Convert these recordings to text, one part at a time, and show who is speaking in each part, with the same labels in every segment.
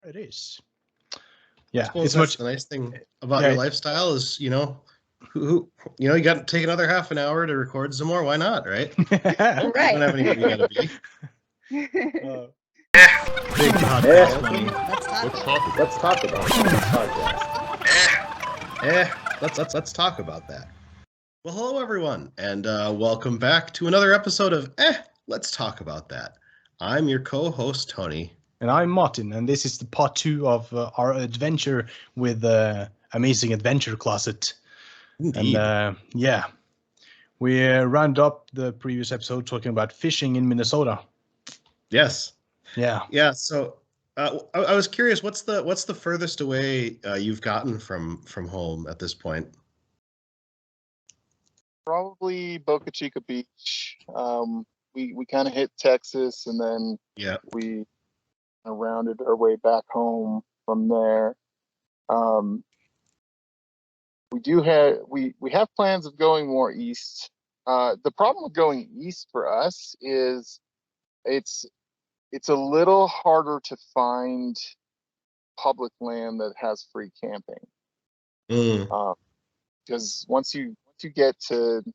Speaker 1: it is.
Speaker 2: I
Speaker 1: Yeah,
Speaker 2: suppose
Speaker 1: it's
Speaker 2: that's
Speaker 1: much.
Speaker 2: the nice thing about your lifestyle is, you got to take another half an hour to record some more. Why not, right?
Speaker 3: Right.
Speaker 2: You don't have anywhere you got to be.
Speaker 1: Big podcast money.
Speaker 3: Let's talk about it.
Speaker 2: Let's talk about that. Well, hello everyone, and welcome back to another episode of Let's Talk About That. I'm your co-host Tony,
Speaker 1: And I'm Martin, and this is the part 2 of our adventure with Amazing Adventure Closet.
Speaker 2: Indeed.
Speaker 1: And we round up the previous episode talking about fishing in Minnesota.
Speaker 2: Yes.
Speaker 1: Yeah.
Speaker 2: So I was curious, what's the furthest away you've gotten from home at this point?
Speaker 4: Probably Boca Chica Beach. We kind of hit Texas, and then we rounded our way back home from there. We have plans of going more east. The problem with going east for us is it's a little harder to find public land that has free camping. Because once you get to,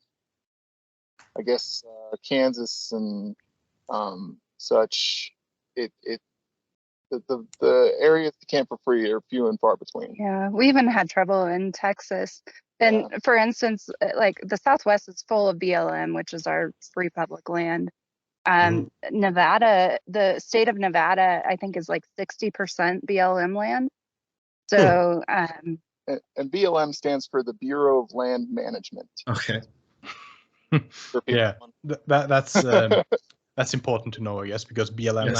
Speaker 4: I guess, Kansas and such, the areas to camp for free are few and far between.
Speaker 5: Yeah, we even had trouble in Texas. And for instance, like the Southwest is full of BLM, which is our free public land. Nevada, the state of Nevada, I think is like 60% BLM land. So,
Speaker 4: and BLM stands for the Bureau of Land Management.
Speaker 2: Okay.
Speaker 1: Yeah, that's important to know, I guess, because BLM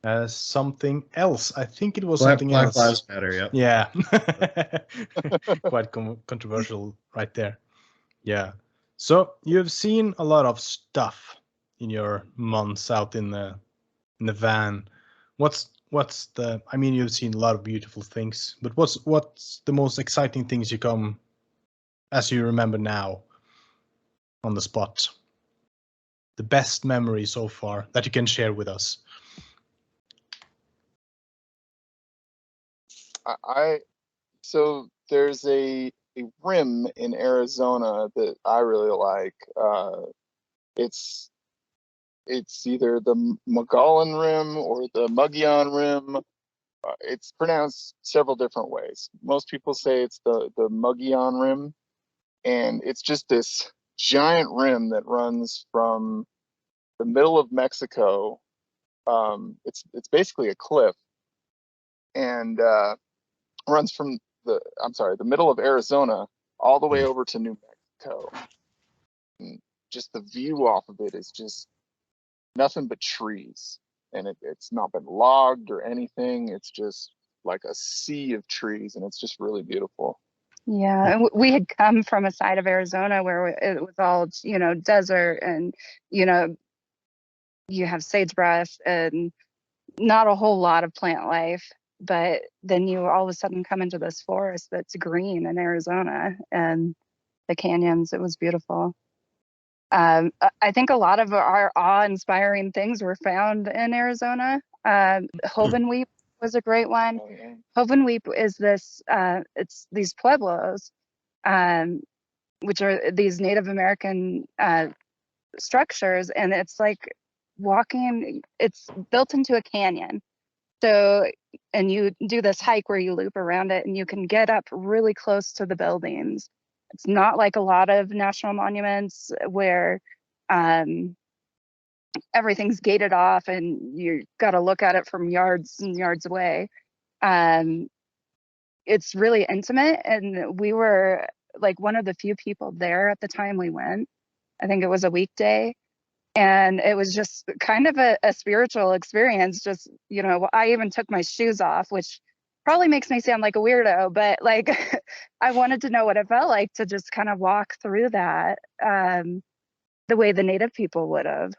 Speaker 1: has something else. I think it was something else.
Speaker 2: Black Lives Matter.
Speaker 1: Yeah. Quite controversial right there. Yeah. So you've seen a lot of stuff in your months out in the van. What's the? I mean, you've seen a lot of beautiful things, but what's the most exciting things you come as you remember now on the spot? The best memory so far that you can share with us.
Speaker 4: So there's a rim in Arizona that I really like. It's either the Mogollon Rim or the Mogollon Rim. It's pronounced several different ways. Most people say it's the Mogollon Rim, and it's just this giant rim that runs from the middle of Mexico. It's basically a cliff, and runs from the middle of Arizona all the way over to New Mexico. And just the view off of it is just nothing but trees, and it's not been logged or anything. It's just like a sea of trees, and it's just really beautiful.
Speaker 5: Yeah, and we had come from a side of Arizona where it was all, desert, and, you have sagebrush and not a whole lot of plant life. But then you all of a sudden come into this forest that's green in Arizona, and the canyons. It was beautiful. I think a lot of our awe-inspiring things were found in Arizona. Hovenweep was a great one.
Speaker 4: Oh, yeah.
Speaker 5: Hovenweep is this, it's these pueblos, which are these Native American structures, and it's like it's built into a canyon. So, and you do this hike where you loop around it, and you can get up really close to the buildings. It's not like a lot of national monuments where everything's gated off and you got to look at it from yards and yards away. It's really intimate, and we were like one of the few people there at the time we went. I think it was a weekday, and it was just kind of a spiritual experience. Just, I even took my shoes off, which probably makes me sound like a weirdo, but like I wanted to know what it felt like to just kind of walk through that the way the Native people would have.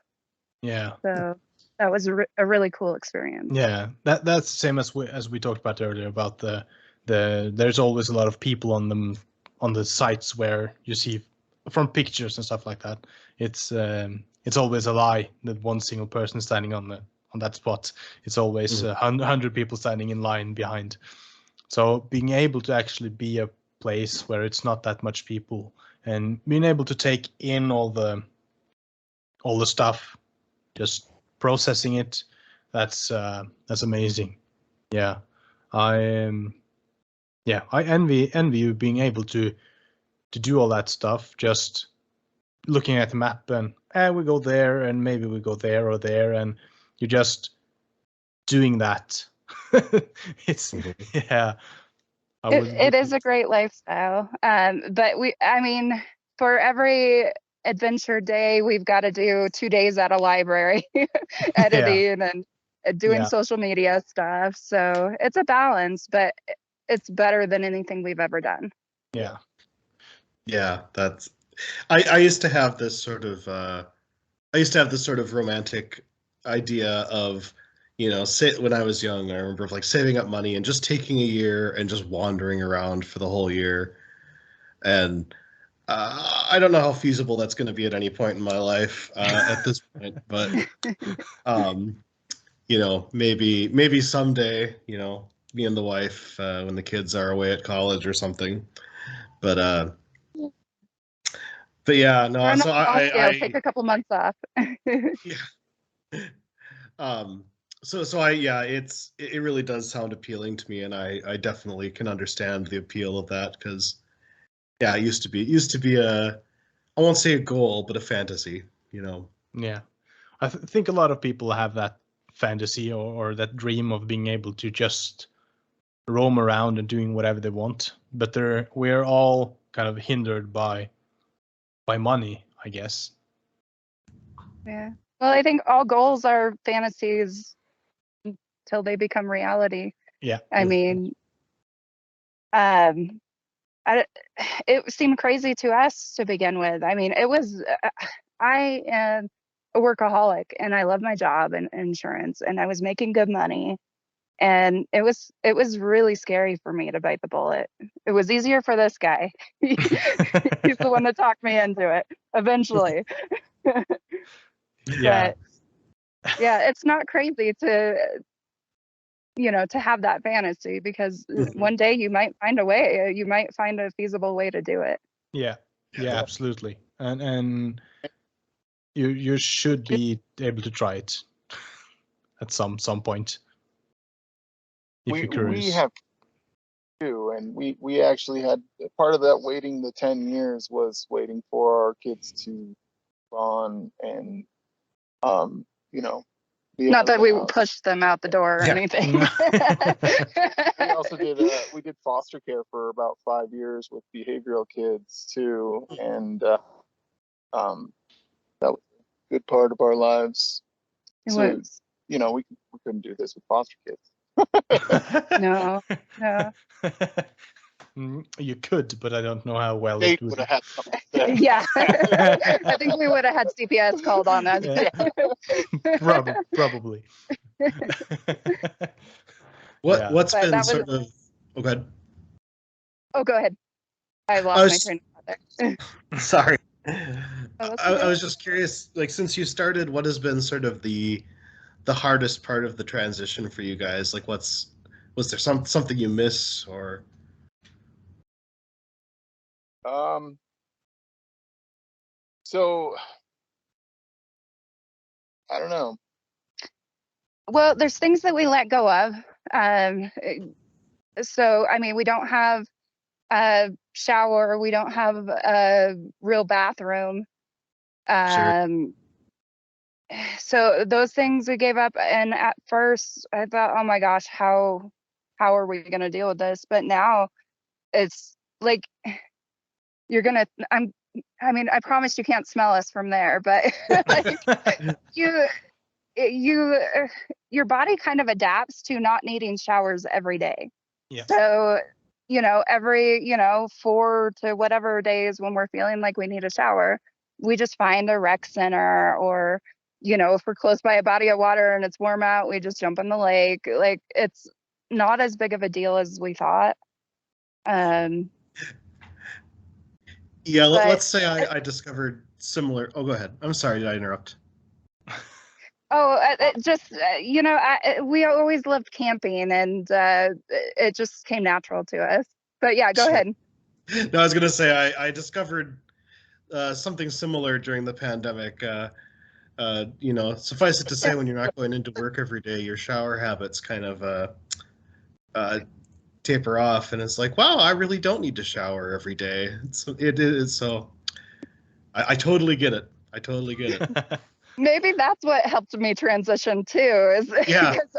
Speaker 1: Yeah.
Speaker 5: So that was a really cool experience.
Speaker 1: Yeah, that's the same as we talked about earlier about the there's always a lot of people on the sites where you see from pictures and stuff like that. It's always a lie that one single person standing on on that spot. It's always 100 people standing in line behind. So being able to actually be a place where it's not that much people and being able to take in all the stuff, just processing it, that's amazing. Yeah, I envy you being able to do all that stuff, just looking at the map and we go there and maybe we go there or there, and you're just doing that. It's yeah.
Speaker 5: It is a great lifestyle. But I mean, for every adventure day, we've got to do 2 days at a library, editing and doing social media stuff. So it's a balance, but it's better than anything we've ever done.
Speaker 1: Yeah.
Speaker 2: Yeah, that's. I used to have this sort of. I used to have this sort of romantic idea of, you know, when I was young, I remember like saving up money and just taking a year and just wandering around for the whole year. And I don't know how feasible that's going to be at any point in my life at this point, but you know, maybe someday, you know, me and the wife when the kids are away at college or something. But yeah, no. So
Speaker 5: I'll take a couple months off.
Speaker 2: Yeah. So it really does sound appealing to me, and I definitely can understand the appeal of that, because yeah, it used to be a, I won't say a goal, but a fantasy, you know.
Speaker 1: Yeah, I think a lot of people have that fantasy or that dream of being able to just roam around and doing whatever they want, but we're all kind of hindered by money, I guess.
Speaker 5: Yeah. Well, I think all goals are fantasies until they become reality.
Speaker 1: Yeah.
Speaker 5: I mean, it seemed crazy to us to begin with. I mean, I am a workaholic and I love my job and insurance, and I was making good money. And it was really scary for me to bite the bullet. It was easier for this guy. He's the one that talked me into it eventually.
Speaker 1: Yeah.
Speaker 5: But yeah, it's not crazy to, you know, to have that fantasy, because one day you might find a way. You might find a feasible way to do it.
Speaker 1: Yeah, absolutely. And you should be able to try it at some point.
Speaker 4: We have too, and we actually had part of that waiting the 10 years was waiting for our kids to on and you know,
Speaker 5: not that we pushed them out the door or anything.
Speaker 4: We also did we did foster care for about 5 years with behavioral kids too, and that was a good part of our lives. So, you know, we couldn't do this with foster kids.
Speaker 5: No.
Speaker 1: You could, but I don't know how well
Speaker 4: They
Speaker 1: it would
Speaker 4: have had something to say.
Speaker 5: Yeah. I think we would have had CPS called on us.
Speaker 1: Yeah. Probably.
Speaker 2: What's been sort of... Oh, go ahead.
Speaker 5: Oh, go ahead. I lost my train of thought there.
Speaker 2: Sorry.
Speaker 5: Oh,
Speaker 2: I was just curious, like, since you started, what has been sort of the hardest part of the transition for you guys? Like, was there something you miss, or?
Speaker 4: So I don't know.
Speaker 5: Well, there's things that we let go of. So, I mean, we don't have a shower. We don't have a real bathroom.
Speaker 2: Sure.
Speaker 5: So those things we gave up. And at first I thought, oh my gosh, how are we going to deal with this? But now it's like, I mean, I promise you can't smell us from there, but like, your body kind of adapts to not needing showers every day.
Speaker 1: Yeah.
Speaker 5: So, you know, every, 4 to whatever days when we're feeling like we need a shower, we just find a rec center, or, if we're close by a body of water and it's warm out, we just jump in the lake. Like, it's not as big of a deal as we thought.
Speaker 2: Yeah, let's say I discovered similar. Oh, go ahead. I'm sorry, did I interrupt?
Speaker 5: Oh, just we always loved camping, and it just came natural to us. But yeah, go ahead.
Speaker 2: No, I was gonna say I discovered something similar during the pandemic. Suffice it to say, when you're not going into work every day, your shower habits kind of taper off, and it's like, wow, I really don't need to shower every day. It is so. I totally get it. I totally get it.
Speaker 5: Maybe that's what helped me transition too, is
Speaker 2: Yeah.
Speaker 5: because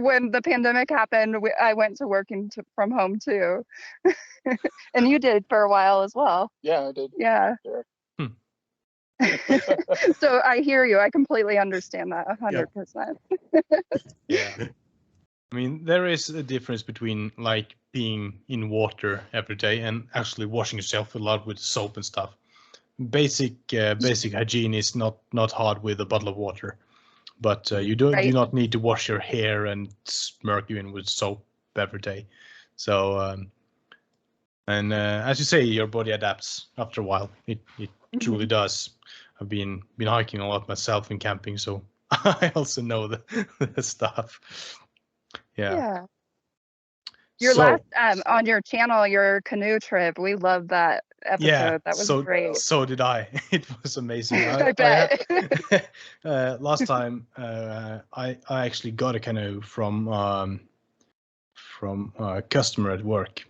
Speaker 5: when the pandemic happened, I went to working from home too. And you did for a while as well.
Speaker 4: Yeah, I did.
Speaker 5: Yeah. So I hear you. I completely understand that 100%.
Speaker 1: Yeah. I mean, there is a difference between like being in water every day and actually washing yourself a lot with soap and stuff. Basic hygiene is not hard with a bottle of water, but you do not need to wash your hair and smirk you in with soap every day. So and as you say, your body adapts after a while. It truly does. I've been hiking a lot myself and camping, so I also know the stuff. Yeah.
Speaker 5: Your last on your channel, your canoe trip, we loved that episode.
Speaker 1: Yeah,
Speaker 5: that was great.
Speaker 1: So did I. It was amazing.
Speaker 5: I bet.
Speaker 1: Last time I actually got a canoe from a customer at work,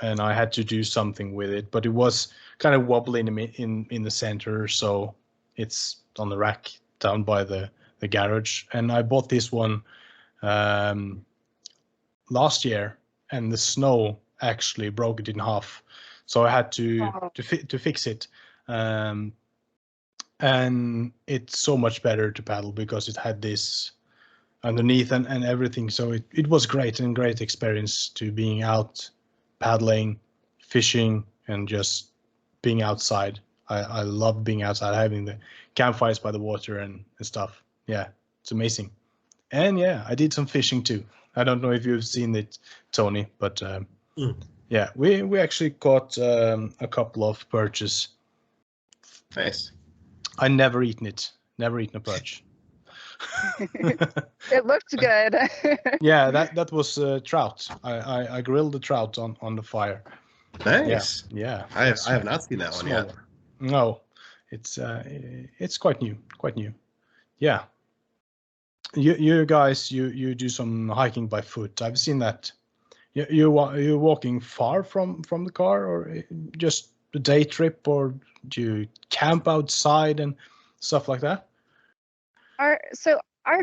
Speaker 1: and I had to do something with it, but it was kind of wobbly in the center, so it's on the rack down by the garage. And I bought this one last year, and the snow actually broke it in half, so I had to fix it. And it's so much better to paddle because it had this underneath and everything. So it was great experience to being out paddling, fishing, and just being outside. I love being outside, having the campfires by the water and stuff. Yeah, it's amazing. And yeah, I did some fishing too. I don't know if you've seen it, Tony, but yeah, we actually caught a couple of perches.
Speaker 2: Nice.
Speaker 1: I never eaten a perch.
Speaker 5: It looked good.
Speaker 1: Yeah, that was trout. I grilled the trout on the fire.
Speaker 2: Nice.
Speaker 1: Yeah.
Speaker 2: I have not seen that one yet.
Speaker 1: No, it's quite new. Yeah. You guys, you do some hiking by foot. I've seen that. You're walking far from the car, or just a day trip, or do you camp outside and stuff like that?
Speaker 5: Our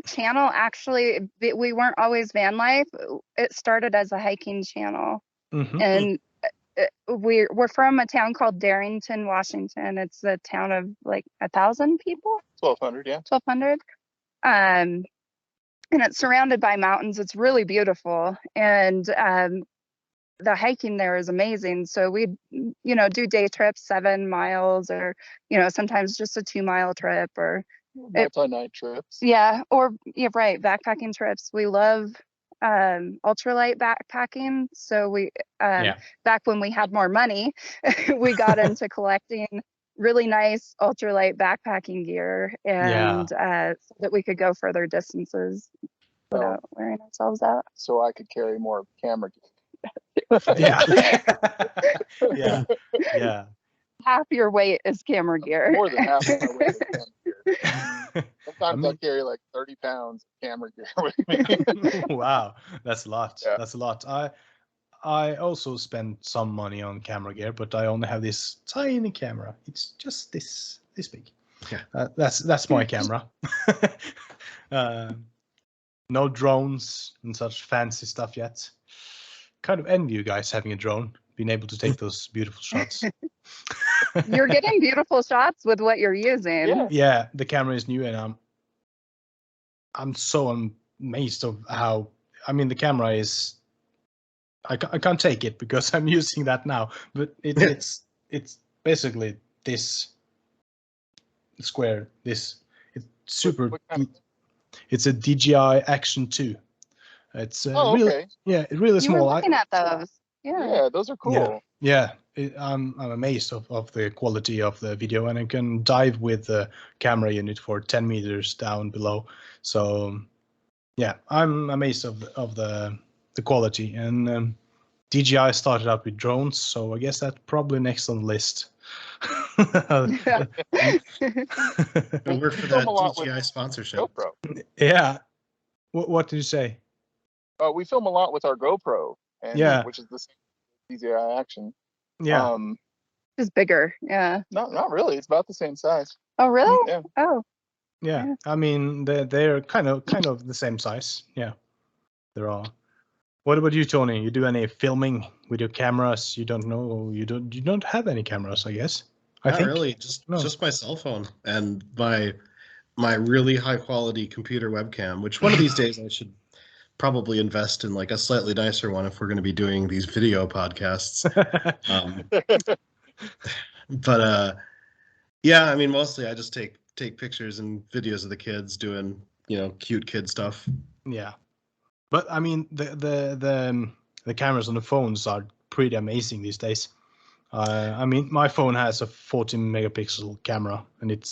Speaker 5: channel, actually, we weren't always van life. It started as a hiking channel. And we're from a town called Darrington, Washington. It's a town of like 1,000 people.
Speaker 4: 1,200, yeah.
Speaker 5: 1,200. And it's surrounded by mountains. It's really beautiful, and the hiking there is amazing. So we, do day trips, 7 miles, or sometimes just a 2-mile trip, or
Speaker 4: multi-night trips.
Speaker 5: Yeah, or backpacking trips. We love ultralight backpacking. So we back when we had more money, we got into collecting really nice ultralight backpacking gear, and so that we could go further distances without wearing ourselves out.
Speaker 4: So I could carry more camera gear.
Speaker 1: Yeah.
Speaker 5: Half your weight is camera gear.
Speaker 4: More than half of my weight is camera gear. Sometimes I carry like 30 pounds of camera gear with me.
Speaker 1: Wow, that's a lot.
Speaker 4: Yeah.
Speaker 1: That's a lot. I also spend some money on camera gear, but I only have this tiny camera. It's just this big. Yeah. That's my camera. No drones and such fancy stuff yet. Kind of envy you guys having a drone, being able to take those beautiful shots.
Speaker 5: You're getting beautiful shots with what you're using.
Speaker 1: Yeah, the camera is new, and I'm so amazed of how. I mean, the camera is. I can't take it because I'm using that now, but it's basically this square. It's super. It's a DJI Action 2. It's really,
Speaker 5: really
Speaker 1: small.
Speaker 5: You were looking at those. Yeah,
Speaker 4: those are cool.
Speaker 1: Yeah, I'm amazed of the quality of the video, and I can dive with the camera unit for 10 meters down below. So yeah, I'm amazed of the quality. And DJI started out with drones, so I guess that's probably next on the list.
Speaker 5: Yeah.
Speaker 2: We'll work for
Speaker 4: film
Speaker 2: that
Speaker 4: a lot
Speaker 2: DJI
Speaker 4: with
Speaker 2: sponsorship.
Speaker 4: GoPro.
Speaker 1: Yeah. What did you say?
Speaker 4: We film a lot with our GoPro, and
Speaker 1: Yeah.
Speaker 4: which is the same DJI action.
Speaker 1: Yeah.
Speaker 5: It's bigger. Yeah.
Speaker 4: Not really. It's about the same size.
Speaker 5: Oh, really?
Speaker 4: Yeah.
Speaker 5: Oh,
Speaker 1: Yeah.
Speaker 5: Yeah.
Speaker 1: I mean, they're kind of the same size. Yeah. They're all. What about you, Tony? You do any filming with your cameras? You don't have any cameras, I guess.
Speaker 2: Not really, just my cell phone and my really high quality computer webcam, which one of these days I should probably invest in like a slightly nicer one if we're going to be doing these video podcasts. But yeah, I mean, mostly I just take pictures and videos of the kids doing, cute kid stuff.
Speaker 1: Yeah. But I mean, the cameras on the phones are pretty amazing these days. I mean, my phone has a 14 megapixel camera, and it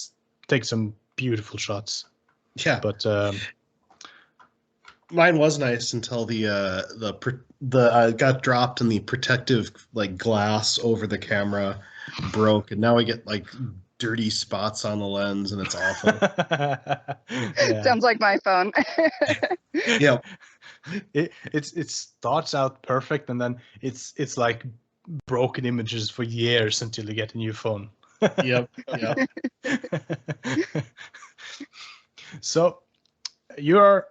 Speaker 1: takes some beautiful shots.
Speaker 2: Yeah,
Speaker 1: but
Speaker 2: mine was nice until the got dropped and the protective like glass over the camera broke, and now I get like dirty spots on the lens, and it's awful.
Speaker 5: Sounds like my phone.
Speaker 2: Yeah.
Speaker 1: It starts out perfect, and then it's like broken images for years until you get a new phone.
Speaker 2: Yep.
Speaker 1: So you're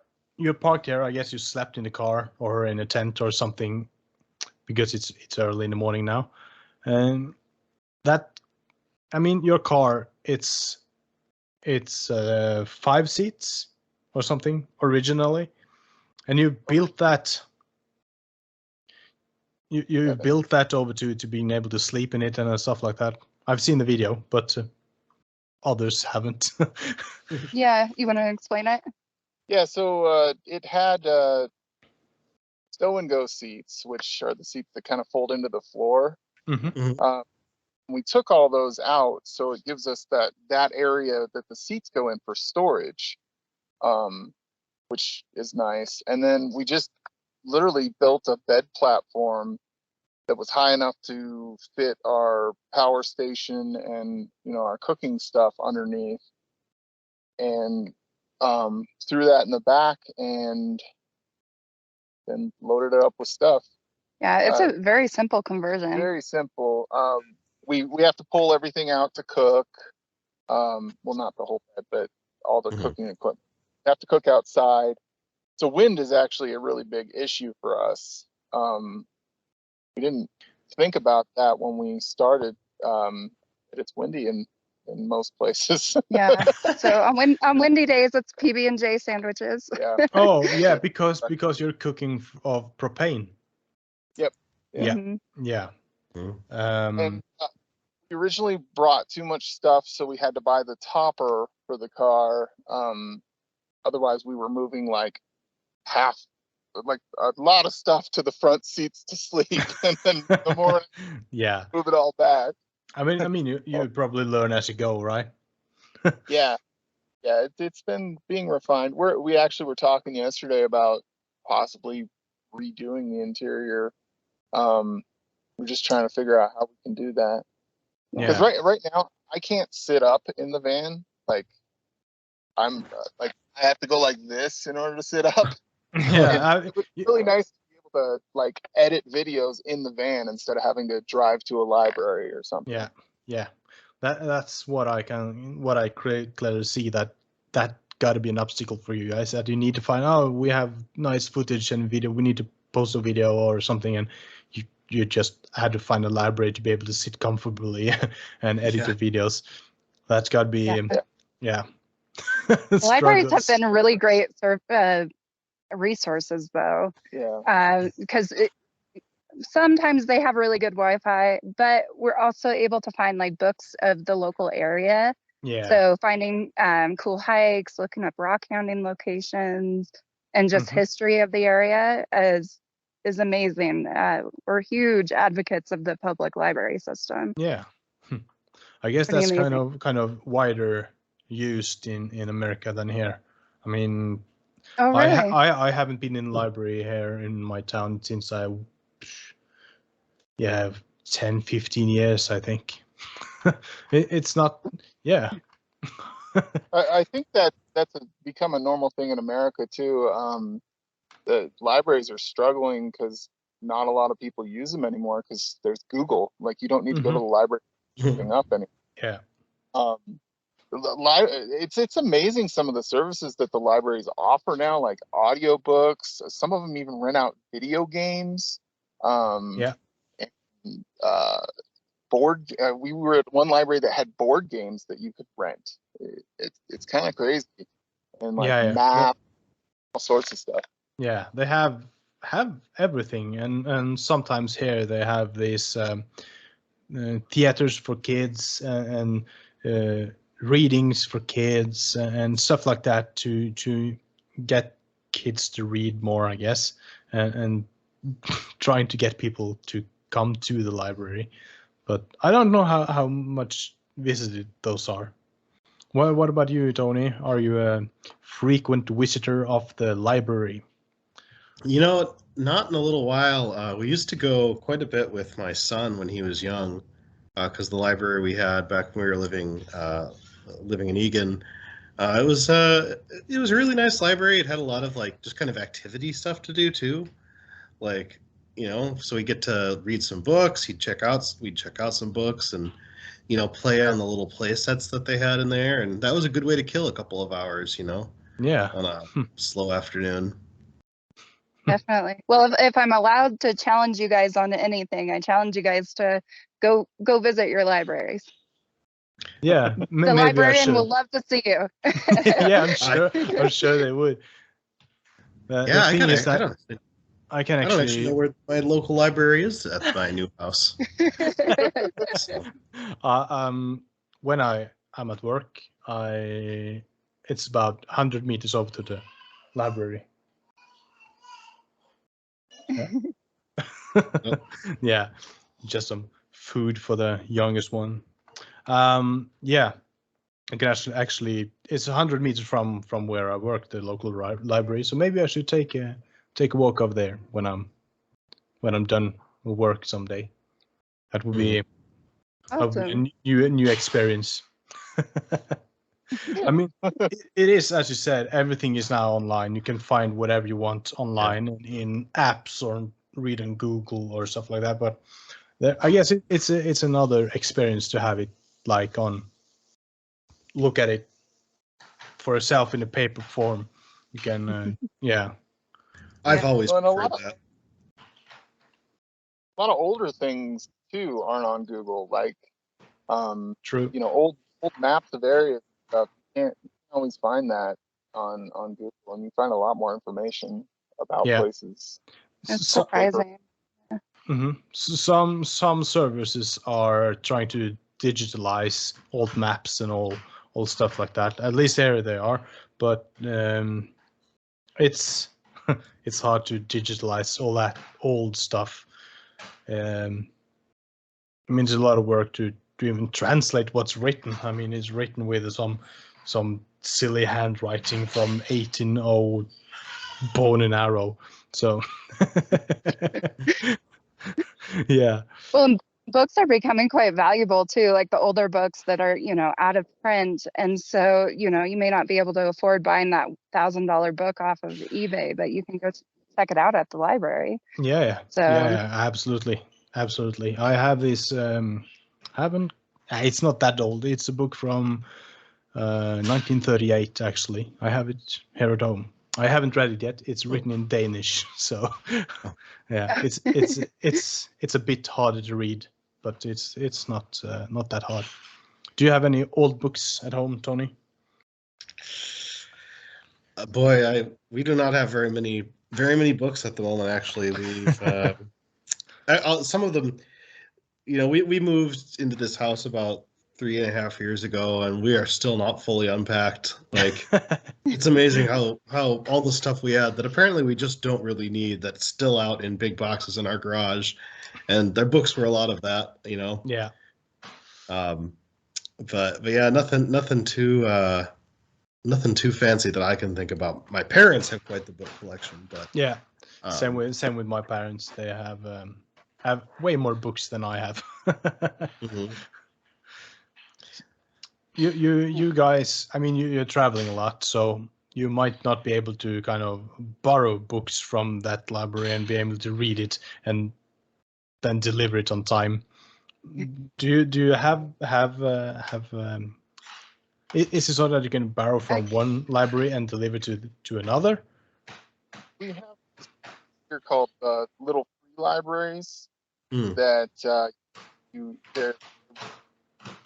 Speaker 1: parked here. I guess you slept in the car or in a tent or something, because it's early in the morning now. And I mean, your car, it's 5 seats or something originally. And you built that. You built that over to being able to sleep in it and stuff like that. I've seen the video, but others haven't.
Speaker 5: Yeah, you want to explain it?
Speaker 4: Yeah, so it had stow and go seats, which are the seats that kind of fold into the floor.
Speaker 1: Mm-hmm.
Speaker 4: We took all those out, so it gives us that area that the seats go in for storage, which is nice. And then we just literally built a bed platform that was high enough to fit our power station and our cooking stuff underneath, and threw that in the back and then loaded it up with stuff.
Speaker 5: Yeah, it's a very simple conversion.
Speaker 4: Very simple. We have to pull everything out to cook. Well, not the whole bed, but all the cooking equipment. We have to cook outside. So wind is actually a really big issue for us. We didn't think about that when we started. It's windy in most places.
Speaker 5: Yeah. So on windy days, it's PB&J sandwiches.
Speaker 4: Yeah.
Speaker 1: Oh yeah, because you're cooking of propane.
Speaker 4: Yep.
Speaker 1: Yeah.
Speaker 5: Mm-hmm.
Speaker 1: Yeah.
Speaker 4: And we originally brought too much stuff, so we had to buy the topper for the car. Otherwise, we were moving like a lot of stuff to the front seats to sleep, and then the more
Speaker 1: yeah,
Speaker 4: move it all back.
Speaker 1: I mean, you probably learn as you go, right?
Speaker 4: Yeah, it's been being refined. We actually were talking yesterday about possibly redoing the interior. We're just trying to figure out how we can do that. Because right now I can't sit up in the van. Like I'm I have to go like this in order to sit up.
Speaker 1: Yeah,
Speaker 4: it was really nice to be able to like edit videos in the van instead of having to drive to a library or something.
Speaker 1: Yeah. That's what I clearly see that got to be an obstacle for you guys, that you need to find. Oh, we have nice footage and video. We need to post a video or something, and you just had to find a library to be able to sit comfortably and edit your videos. That's got to be
Speaker 5: Libraries have been really great resources, though.
Speaker 4: Yeah.
Speaker 5: Because sometimes they have really good Wi-Fi, but we're also able to find like books of the local area.
Speaker 1: Yeah.
Speaker 5: So finding cool hikes, looking up rock hounding locations, and just history of the area is is amazing. We're huge advocates of the public library system.
Speaker 1: Yeah. I guess
Speaker 5: Pretty
Speaker 1: that's
Speaker 5: amazing.
Speaker 1: kind of wider used in America than here. I mean,
Speaker 5: Oh, really?
Speaker 1: I haven't been in the library here in my town since 10, 15 years, I think. It's not, yeah.
Speaker 4: I think that that's become a normal thing in America too. The libraries are struggling because not a lot of people use them anymore because there's Google. Like, you don't need to go to the library to look anything up anymore.
Speaker 1: Yeah.
Speaker 4: It's amazing some of the services that the libraries offer now, like audiobooks. Some of them even rent out video games.
Speaker 1: Yeah.
Speaker 4: And, we were at one library that had board games that you could rent. It's kind of crazy, and like maps, all sorts of stuff.
Speaker 1: Yeah, they have everything, and sometimes here they have these theaters for kids and readings for kids and stuff like that to get kids to read more, I guess, and trying to get people to come to the library. But I don't know how much visited those are. What about you, Tony? Are you a frequent visitor of the library?
Speaker 2: You know, not in a little while. We used to go quite a bit with my son when he was young, because the library we had back when we were living in Egan, it was a really nice library. It had a lot of like just kind of activity stuff to do too, like, you know, so we get to read some books. We'd check out some books and, you know, play on the little play sets that they had in there, and that was a good way to kill a couple of hours, you know.
Speaker 1: Yeah.
Speaker 2: On a slow afternoon.
Speaker 5: Definitely. Well, if I'm allowed to challenge you guys on anything, I challenge you guys to go visit your libraries.
Speaker 1: Yeah,
Speaker 5: the librarian will love to see you.
Speaker 1: Yeah, I'm sure they would.
Speaker 2: Yeah, I don't actually know where my local library is at my new house.
Speaker 1: So. When I'm at work, it's about 100 meters over to the library. Yeah. Yeah, just some food for the youngest one. Yeah, I can actually it's 100 meters from where I work, the local library. So maybe I should take a walk over there when I'm done with work someday. That would be
Speaker 5: awesome.
Speaker 1: a new experience. I mean, it is, as you said, everything is now online. You can find whatever you want online in apps or read on Google or stuff like that. But I guess it's another experience to have it like look at it for yourself in a paper form. You can, yeah.
Speaker 2: I've always preferred that.
Speaker 4: A lot of older things too aren't on Google, like
Speaker 1: true.
Speaker 4: You know, old maps of areas and stuff. You can't always find that on Google, and you find a lot more information about places.
Speaker 5: It's surprising.
Speaker 1: Some services are trying to digitalize old maps and all stuff like that. At least there they are, but it's it's hard to digitalize all that old stuff. I mean, there's a lot of work to even translate what's written. I mean, it's written with some silly handwriting from 1800 bone and arrow. So yeah.
Speaker 5: Well, books are becoming quite valuable too, like the older books that are, you know, out of print. And so, you know, you may not be able to afford buying that $1,000 book off of eBay, but you can go check it out at the library.
Speaker 1: Yeah.
Speaker 5: So
Speaker 1: yeah, absolutely. I have this it's not that old. It's a book from 1938 actually. I have it here at home. I haven't read it yet. It's written in Danish, so yeah, it's a bit harder to read, but it's not that hard. Do you have any old books at home, Tony?
Speaker 2: Boy, we do not have very many books at the moment. Actually, we've some of them. You know, we moved into this house about 3.5 years ago, and we are still not fully unpacked. Like, it's amazing how all the stuff we had that apparently we just don't really need, that's still out in big boxes in our garage, and their books were a lot of that, you know.
Speaker 1: Yeah.
Speaker 2: But yeah, nothing too fancy that I can think about. My parents have quite the book collection, but
Speaker 1: yeah, same with my parents. They have way more books than I have.
Speaker 2: mhm.
Speaker 1: You guys, I mean, you're traveling a lot, so you might not be able to kind of borrow books from that library and be able to read it and then deliver it on time. Do you have is it so that you can borrow from one library and deliver to another?
Speaker 4: We have here called little free libraries
Speaker 2: Mm.
Speaker 4: that they're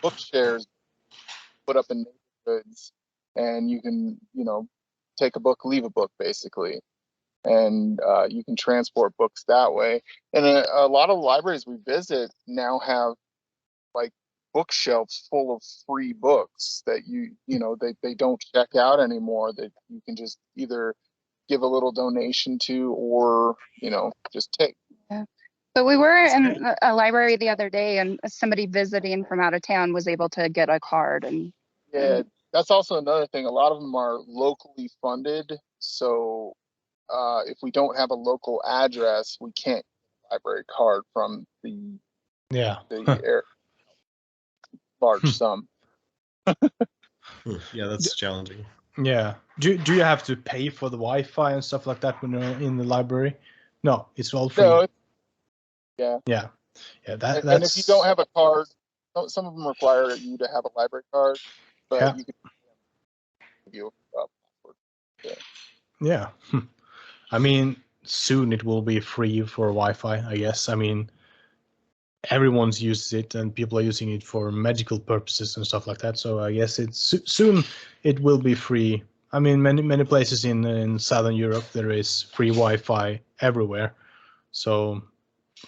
Speaker 4: book shares put up in neighborhoods, and you can take a book, leave a book, basically, and you can transport books that way. And a lot of libraries we visit now have like bookshelves full of free books that they don't check out anymore, that you can just either give a little donation to or just take.
Speaker 5: Yeah. But we were in a library the other day, and somebody visiting from out of town was able to get a card. And
Speaker 4: yeah, that's also another thing. A lot of them are locally funded, so if we don't have a local address, we can't get a library card from the large sum.
Speaker 2: Yeah, that's challenging.
Speaker 1: Yeah. Do you have to pay for the Wi-Fi and stuff like that when you're in the library? No, it's all free.
Speaker 4: No, yeah.
Speaker 1: That's.
Speaker 4: And if you don't have a card, some of them require you to have a library card, but you can give you a password.
Speaker 1: Yeah. I mean, soon it will be free for Wi-Fi, I guess. I mean, everyone's uses it, and people are using it for medical purposes and stuff like that. So I guess it's soon it will be free. I mean, many places in Southern Europe there is free Wi-Fi everywhere. So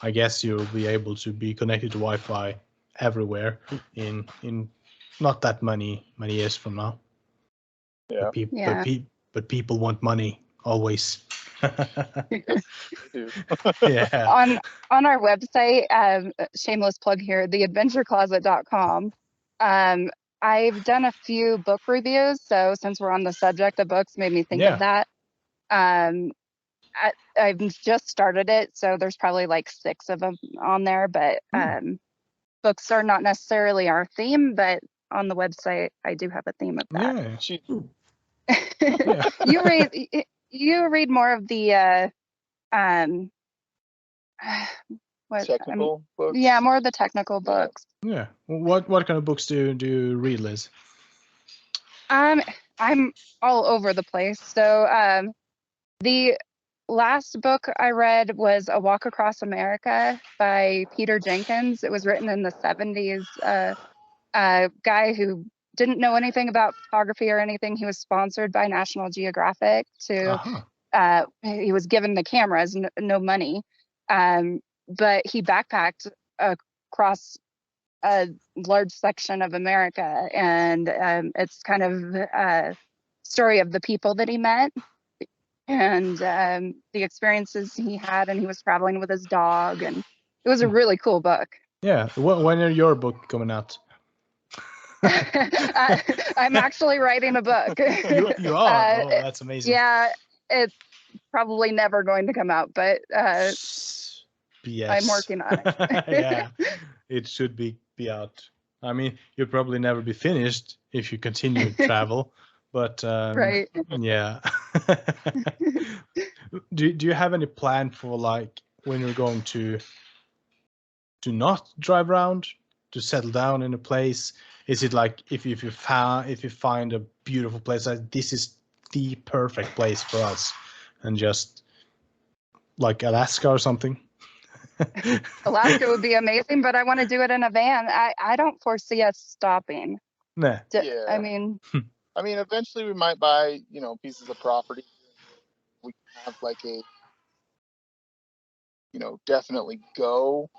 Speaker 1: I guess you'll be able to be connected to Wi-Fi everywhere in not that many years from now.
Speaker 4: Yeah.
Speaker 1: But people want money always.
Speaker 5: Yeah. On our website, shameless plug here, theadventurecloset.com. I've done a few book reviews, so since we're on the subject of books, made me think of that. I've just started it, so there's probably like 6 of them on there, but books are not necessarily our theme, but on the website I do have a theme of that. You read more of the
Speaker 4: technical books?
Speaker 5: Yeah, more of the technical books.
Speaker 1: Yeah. What kind of books do you read, Liz?
Speaker 5: I'm all over the place. So the last book I read was A Walk Across America by Peter Jenkins. It was written in the 70s. A guy who didn't know anything about photography or anything. He was sponsored by National Geographic to he was given the cameras, no money. But he backpacked across a large section of America, and it's kind of a story of the people that he met and the experiences he had, and he was traveling with his dog, and it was a really cool book.
Speaker 1: Yeah. When are your book coming out?
Speaker 5: I'm actually writing a book.
Speaker 1: You are? Oh, that's amazing.
Speaker 5: Yeah, it's probably never going to come out, but
Speaker 1: BS.
Speaker 5: I'm working on it.
Speaker 1: Yeah, it should be out. I mean, you'll probably never be finished if you continue to travel, but
Speaker 5: right.
Speaker 1: Yeah. Do you have any plan for like when you're going to not drive around, to settle down in a place? Is it like if you find a beautiful place, like this is the perfect place for us, and just like Alaska or something?
Speaker 5: Alaska would be amazing, but I want to do it in a van. I don't foresee us stopping.
Speaker 1: Nah.
Speaker 4: Yeah.
Speaker 5: I mean,
Speaker 4: eventually we might buy, pieces of property. We can have like a, definitely go.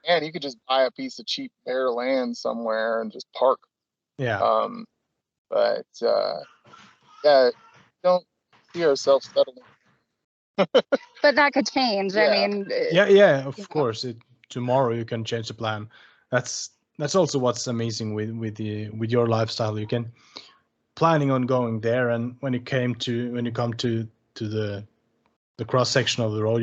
Speaker 4: and you could just buy a piece of cheap bare land somewhere and just park.
Speaker 1: Yeah.
Speaker 4: But yeah, don't see ourselves settling.
Speaker 5: But that could change.
Speaker 4: Yeah.
Speaker 5: I mean,
Speaker 1: Yeah, of
Speaker 5: you know.
Speaker 1: course. Tomorrow you can change the plan. That's also what's amazing with your lifestyle. You can planning on going there, and when you come to the cross section of the road,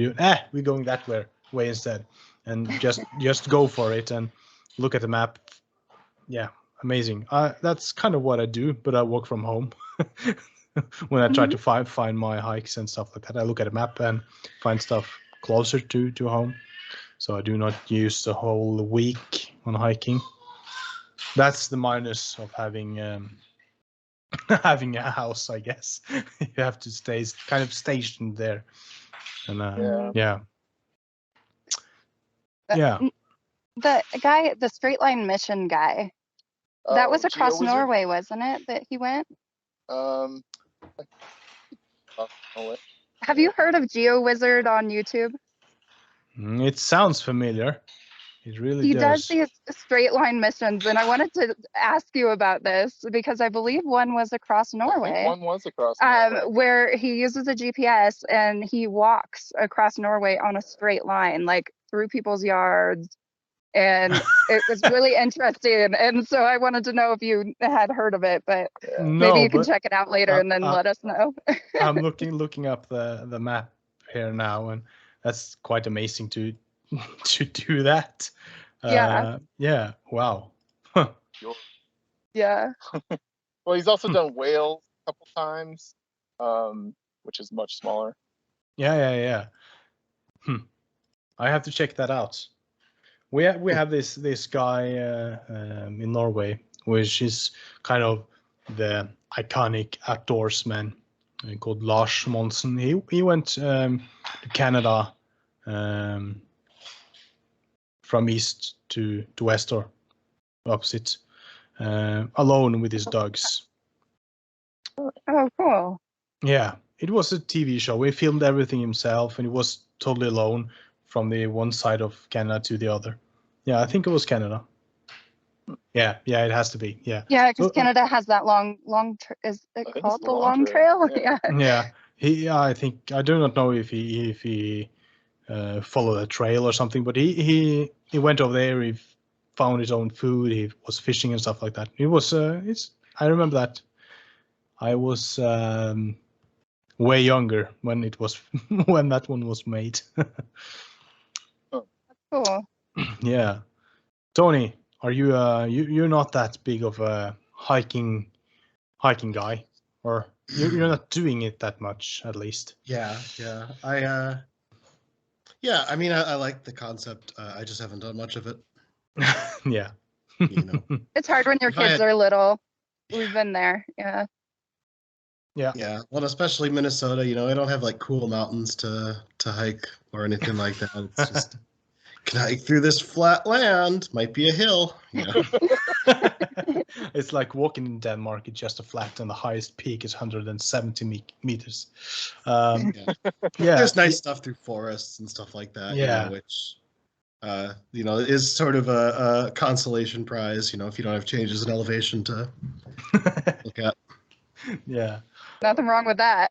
Speaker 1: we're going that way instead, and just go for it and look at the map. Yeah, amazing. That's kind of what I do, but I work from home. When I try to find my hikes and stuff like that, I look at a map and find stuff closer to home. So I do not use the whole week on hiking. That's the minus of having having a house, I guess. You have to stay kind of stationed there. And yeah.
Speaker 5: The straight line mission guy. That was across Norway, wasn't it? That he went. Have you heard of GeoWizard on YouTube?
Speaker 1: It sounds familiar. It really
Speaker 5: He
Speaker 1: does.
Speaker 5: does these straight line missions, and I wanted to ask you about this because I believe one was across Norway.
Speaker 4: One was across Norway.
Speaker 5: Where he uses a GPS and he walks across Norway on a straight line, like through people's yards. And it was really interesting. And so I wanted to know if you had heard of it, but maybe you can check it out later and then let us know.
Speaker 1: I'm looking up the map here now, and that's quite amazing to do that. Yeah. Wow.
Speaker 5: Yeah.
Speaker 4: Well, he's also done Wales a couple times, which is much smaller.
Speaker 1: Yeah. I have to check that out. We have this guy in Norway, which is kind of the iconic outdoorsman called Lars Monsen. He went to Canada from east to west, or opposite, alone with his dogs.
Speaker 5: Oh, cool.
Speaker 1: Yeah, it was a TV show. He filmed everything himself, and he was totally alone from the one side of Canada to the other. Yeah, I think it was Canada. Yeah, it has to be. Yeah.
Speaker 5: Yeah, because Canada has that long. Is it called the Long Trail?
Speaker 4: Yeah.
Speaker 1: Yeah. I think, I do not know if he followed a trail or something, but he went over there. He found his own food. He was fishing and stuff like that. It was I remember that. I was way younger when it was when that one was made.
Speaker 5: Cool.
Speaker 1: Yeah. Tony, are you you're not that big of a hiking guy, or you're not doing it that much, at least?
Speaker 2: Yeah. I mean, I like the concept. I just haven't done much of it.
Speaker 1: Yeah.
Speaker 2: You know.
Speaker 5: It's hard when your kids are little. We've been there. Yeah.
Speaker 2: Yeah. Well, especially Minnesota, you know, I don't have like cool mountains to hike or anything like that. It's just can hike through this flat land, might be a hill. Yeah.
Speaker 1: It's like walking in Denmark. It's just a flat, and the highest peak is 170 meters. Yeah.
Speaker 2: There's nice stuff through forests and stuff like that.
Speaker 1: Yeah.
Speaker 2: You know, which you know, is sort of a consolation prize. You know, if you don't have changes in elevation to look at.
Speaker 1: Yeah.
Speaker 5: Nothing wrong with that.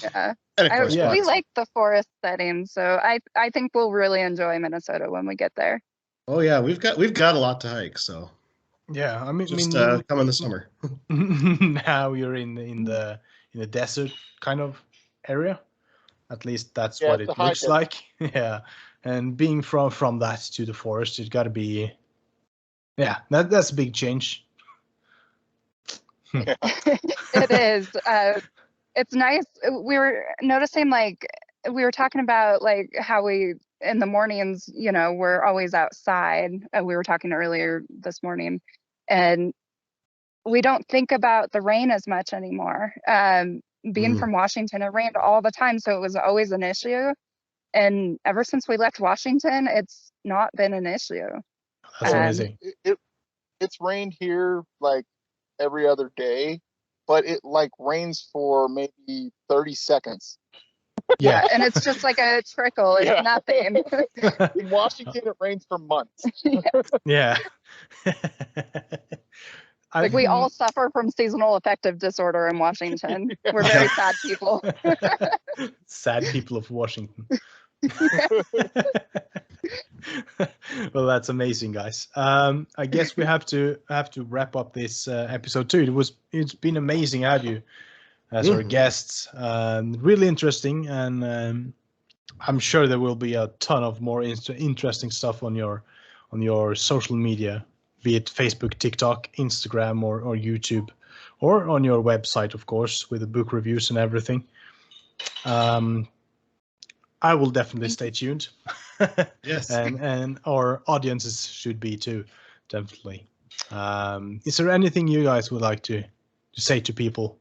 Speaker 5: Yeah.
Speaker 2: And of course,
Speaker 5: we like the forest setting, so I think we'll really enjoy Minnesota when we get there.
Speaker 2: Oh yeah, we've got a lot to hike, so
Speaker 1: yeah. I mean,
Speaker 2: come in the summer.
Speaker 1: Now you're in the desert kind of area. At least that's what it looks like. Yeah, and being from that to the forest, it's got to be. Yeah, that's a big change.
Speaker 5: It is. It's nice. We were noticing, like, we were talking about like how we in the mornings, you know, we're always outside. We were talking earlier this morning, and we don't think about the rain as much anymore. Being from Washington, it rained all the time, so it was always an issue. And ever since we left Washington, it's not been an issue.
Speaker 1: That's amazing.
Speaker 4: It's rained here like every other day, but it like rains for maybe 30 seconds.
Speaker 1: Yeah.
Speaker 5: and it's just like a trickle. It's
Speaker 4: Yeah.
Speaker 5: nothing.
Speaker 4: In Washington, it rains for months.
Speaker 1: Yeah.
Speaker 5: Like we all suffer from seasonal affective disorder in Washington. We're very sad people.
Speaker 1: Sad people of Washington. Well, that's amazing, guys. I guess we have to wrap up this episode too. It's been amazing to have you as our guests. Really interesting, and I'm sure there will be a ton of more interesting stuff on your social media, be it Facebook, TikTok, Instagram, or YouTube, or on your website, of course, with the book reviews and everything. I will definitely stay tuned.
Speaker 2: Yes.
Speaker 1: And our audiences should be too, definitely. Is there anything you guys would like to say to people?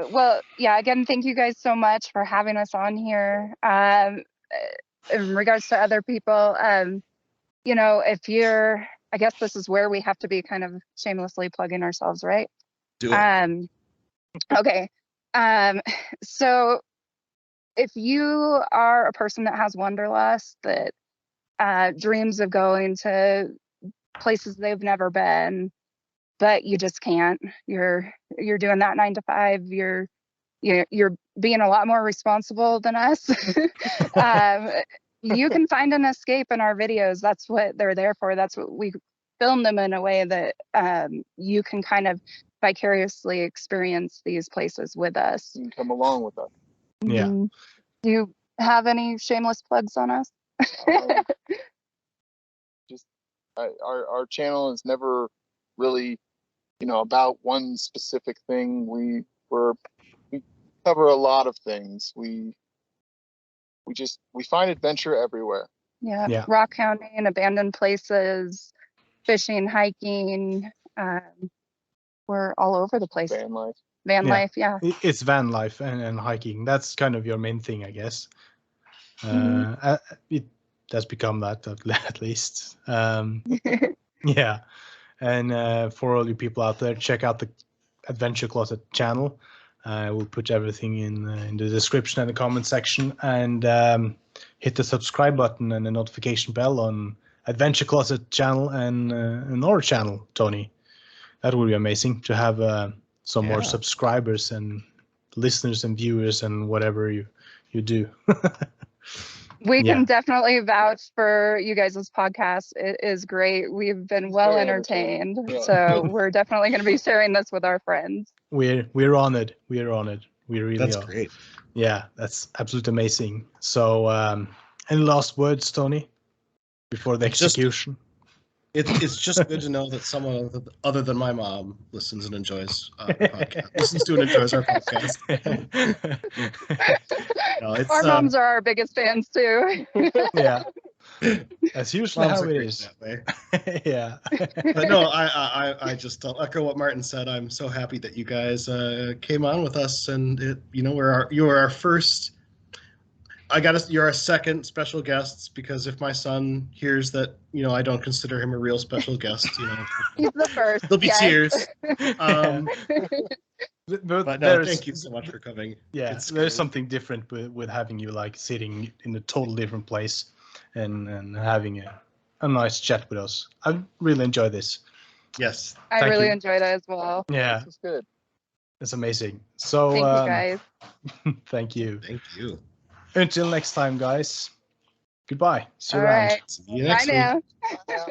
Speaker 5: Well, yeah, again, thank you guys so much for having us on here. In regards to other people, if you're, I guess this is where we have to be kind of shamelessly plugging ourselves, right?
Speaker 2: Do it.
Speaker 5: Okay. So if you are a person that has wanderlust, that dreams of going to places they've never been, but you just can't, you're doing that 9 to 5, you're being a lot more responsible than us. You can find an escape in our videos. That's what they're there for. That's what we film them in a way that you can kind of vicariously experience these places with us.
Speaker 4: You can come along with us.
Speaker 1: Yeah.
Speaker 5: Do you have any shameless plugs on us?
Speaker 4: Our channel is never really, about one specific thing. We cover a lot of things. We find adventure everywhere.
Speaker 5: Yeah. Rock hounding, abandoned places, fishing, hiking. We're all over the place.
Speaker 4: Van life.
Speaker 5: Life, yeah.
Speaker 1: It's van life and hiking. That's kind of your main thing, I guess. It does become that at least. Yeah. And for all you people out there, check out the Adventure Closet channel. We'll put everything in the description and the comment section, and hit the subscribe button and the notification bell on Adventure Closet channel and our channel, Tony. That would be amazing to have some more subscribers and listeners and viewers and whatever you do.
Speaker 5: We can definitely vouch for you guys' podcast. It is great. We've been well entertained.
Speaker 4: Yeah.
Speaker 5: So we're definitely going to be sharing this with our friends.
Speaker 1: We're honored. We're honored. We really
Speaker 2: That's
Speaker 1: are.
Speaker 2: great.
Speaker 1: Yeah, that's absolutely amazing. So any last words, Tony, before the execution?
Speaker 2: It's just good to know that someone other than my mom listens and enjoys our podcast. Listens to and enjoys our podcast.
Speaker 5: Our moms are our biggest fans too.
Speaker 1: Yeah, that's usually
Speaker 2: Moms
Speaker 1: how
Speaker 2: are
Speaker 1: it
Speaker 2: great
Speaker 1: is.
Speaker 2: that way.
Speaker 1: Yeah.
Speaker 2: But no, I just echo what Martin said. I'm so happy that you guys came on with us, and you were our first. You're our second special guests, because if my son hears that, I don't consider him a real special guest,
Speaker 5: He's the first.
Speaker 2: there'll be tears.
Speaker 1: But
Speaker 2: no, thank you so much for coming.
Speaker 1: Yeah, there's something different with having you like sitting in a totally different place and having a nice chat with us. I really enjoy this.
Speaker 2: Yes.
Speaker 5: I really enjoyed it as well.
Speaker 1: Yeah.
Speaker 4: This is good.
Speaker 1: It's amazing. So
Speaker 5: thank you guys.
Speaker 1: Thank you.
Speaker 2: Thank you.
Speaker 1: Until next time, guys. Goodbye. See you
Speaker 5: All
Speaker 1: around.
Speaker 5: right.
Speaker 2: See you next
Speaker 5: Bye
Speaker 2: week.
Speaker 5: now.